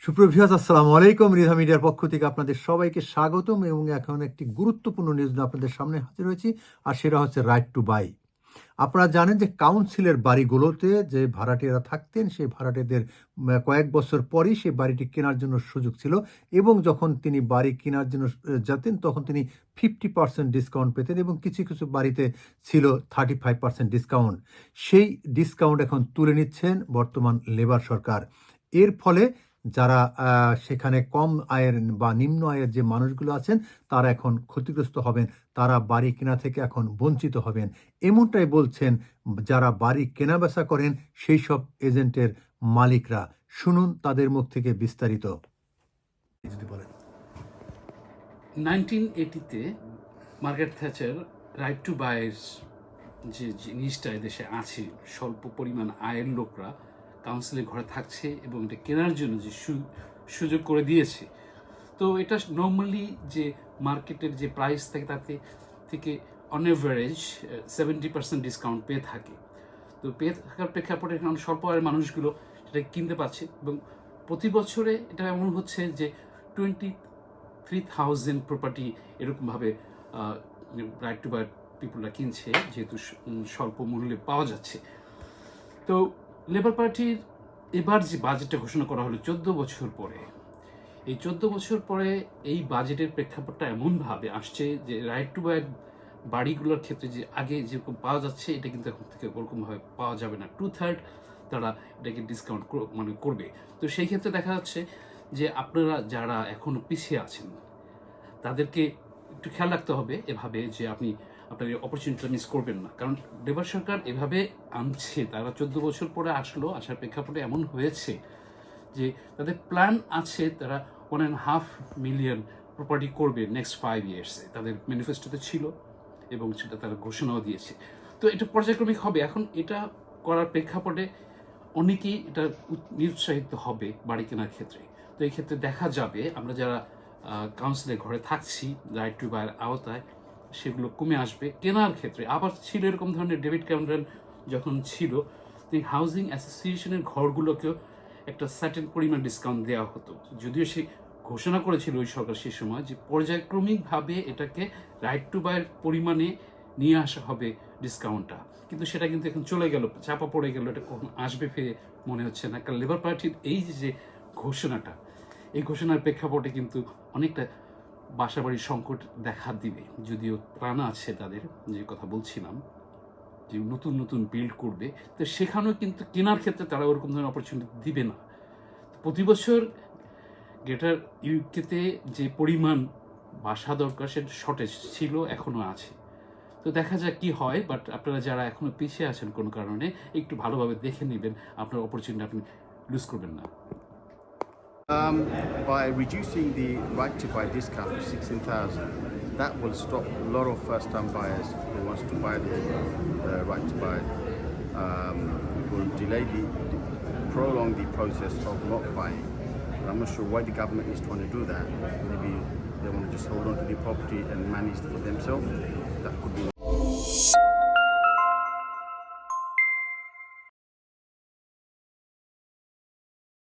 সুপ্রভিয়াস আসসালামু আলাইকুম। রিধা মিডিয়ার পক্ষ থেকে আপনাদের সবাইকে স্বাগতম এবং এখন একটি গুরুত্বপূর্ণ নিউজ নিয়ে আপনাদের সামনে হাজির হয়েছি, আর সেটা হচ্ছে রাইট টু বাই। আপনারা জানেন যে কাউন্সিলের বাড়িগুলোতে যে ভাড়াটিয়ারা থাকতেন, সেই ভাড়াটিয়াদের কয়েক বছর পরই সেই বাড়িটি কেনার জন্য সুযোগ ছিল, এবং যখন তিনি বাড়ি কেনার জন্য যেতেন তখন তিনি 50% ডিসকাউন্ট পেতেন, এবং কিছু কিছু বাড়িতে ছিল 35% ডিসকাউন্ট। সেই ডিসকাউন্ট এখন তুলে নিচ্ছেন বর্তমান লেবার সরকার। এর ফলে যারা সেখানে কম আয়ের বা নিম্ন আয়ের যে মানুষগুলো আছেন তারা এখন ক্ষতিগ্রস্ত হবেন, তারা বাড়ি কেনা থেকে এখন বঞ্চিত হবেন, এমনটাই বলছেন যারা বাড়ি কেনাবেচা করেন সেই সব এজেন্টের মালিকরা। শুনুন তাদের মুখ থেকে বিস্তারিত। যদি বলেন। 1980-তে মার্গারেট থ্যাচার রাইট টু বাইয়ের যে জিনিসটা এদেশে আছে, স্বল্প পরিমাণ আয়ের লোকরা কাউন্সিলের ঘরে থাকছে এবং এটা কেনার জন্য যে সুযোগ করে দিয়েছে। তো এটা নর্মালি যে মার্কেটের যে প্রাইস থাকে তাতে থেকে অন এভারেজ 70% ডিসকাউন্ট পেয়ে থাকে। তো পেয়ে থাকার প্রেক্ষাপটে এখন স্বল্প আয়ের মানুষগুলো সেটা কিনতে পারছে, এবং প্রতি বছরে এটা এমন হচ্ছে যে 23,000 প্রপার্টি এরকমভাবে রাইট টু বাই পিপুলরা কিনছে, যেহেতু স্বল্প মূল্যে পাওয়া যাচ্ছে। তো লেবার পার্টির এবার যে বাজেটটা ঘোষণা করা হলো 14 বছর পরে, এই 14 বছর পরে এই বাজেটের প্রেক্ষাপটটা এমনভাবে আসছে যে রাইট টু বাই বাড়িগুলোর ক্ষেত্রে যে আগে যেরকম পাওয়া যাচ্ছে এটা কিন্তু এখন থেকে ওরকমভাবে পাওয়া যাবে না। 2/3 তারা এটাকে ডিসকাউন্ট করবে। তো সেই ক্ষেত্রে দেখা যাচ্ছে যে আপনারা যারা এখনও পিছিয়ে আছেন তাদেরকে একটু খেয়াল রাখতে হবে, এভাবে যে আপনি আপনার অপরচুনিটিটা মিস করবেন না। কারণ লেবার সরকার এভাবে আনছে, তারা 14 বছর পরে আসার প্রেক্ষাপটে এমন হয়েছে যে তাদের প্ল্যান আছে তারা 1.5 মিলিয়ন প্রপার্টি করবে নেক্সট 5 ইয়ার্সে। তাদের ম্যানিফেস্টোতে ছিল এবং সেটা তারা ঘোষণাও দিয়েছে। তো এটা পর্যায়ক্রমিক হবে। এখন এটা করার প্রেক্ষাপটে অনেকেই এটা নিরুৎসাহিত হবে বাড়ি কেনার ক্ষেত্রে। তো এই ক্ষেত্রে দেখা যাবে আমরা যারা কাউন্সিলের ঘরে থাকছি রাইট টু বাইয়ের আওতায়, সেগুলো কমে আসবে কেনার ক্ষেত্রে। আবার ছিল এরকম ধরনের ডেভিড ক্যামেরন যখন ছিল, হাউজিং অ্যাসোসিয়েশনের ঘরগুলোকেও একটা সার্টেন পরিমাণ ডিসকাউন্ট দেওয়া হতো, যদিও সে ঘোষণা করেছিল ওই সরকার সে সময় যে পর্যায়ক্রমিকভাবে এটাকে রাইট টু বাইয়ের পরিমাণে নিয়ে আসা হবে ডিসকাউন্টটা। কিন্তু সেটা কিন্তু এখন চলে গেল, চাপা পড়ে গেল, এটা কখন আসবে ফিরে মনে হচ্ছে না। কারণ লেবার পার্টির এই যে ঘোষণাটা, এই ঘোষণার প্রেক্ষাপটে কিন্তু অনেকটা বাসাবাড়ির সংকট দেখা দিবে। যদিও প্ল্যান আছে তাদের, যে কথা বলছিলাম যে নতুন নতুন বিল্ড করবে, তো সেখানেও কিন্তু কেনার ক্ষেত্রে তারা ওরকম ধরনের অপরচুনিটি দিবে না। প্রতি বছর গ্রেটার ইউকেতে যে পরিমাণ বাসা দরকার সেটা শর্টেজ ছিল, এখনও আছে। তো দেখা যাক কি হয়। বাট আপনারা যারা এখনও পিছিয়ে আছেন কোনো কারণে, একটু ভালোভাবে দেখে নেবেন, আপনার অপরচুনিটি আপনি লুজ করবেন না। By reducing the right to buy discount to 16,000, that will stop a lot of first-time buyers who wants to buy the right to buy. It will prolong the process of not buying. And I'm not sure why the government is trying to do that. Maybe they want to just hold on to the property and manage it for themselves. That could be.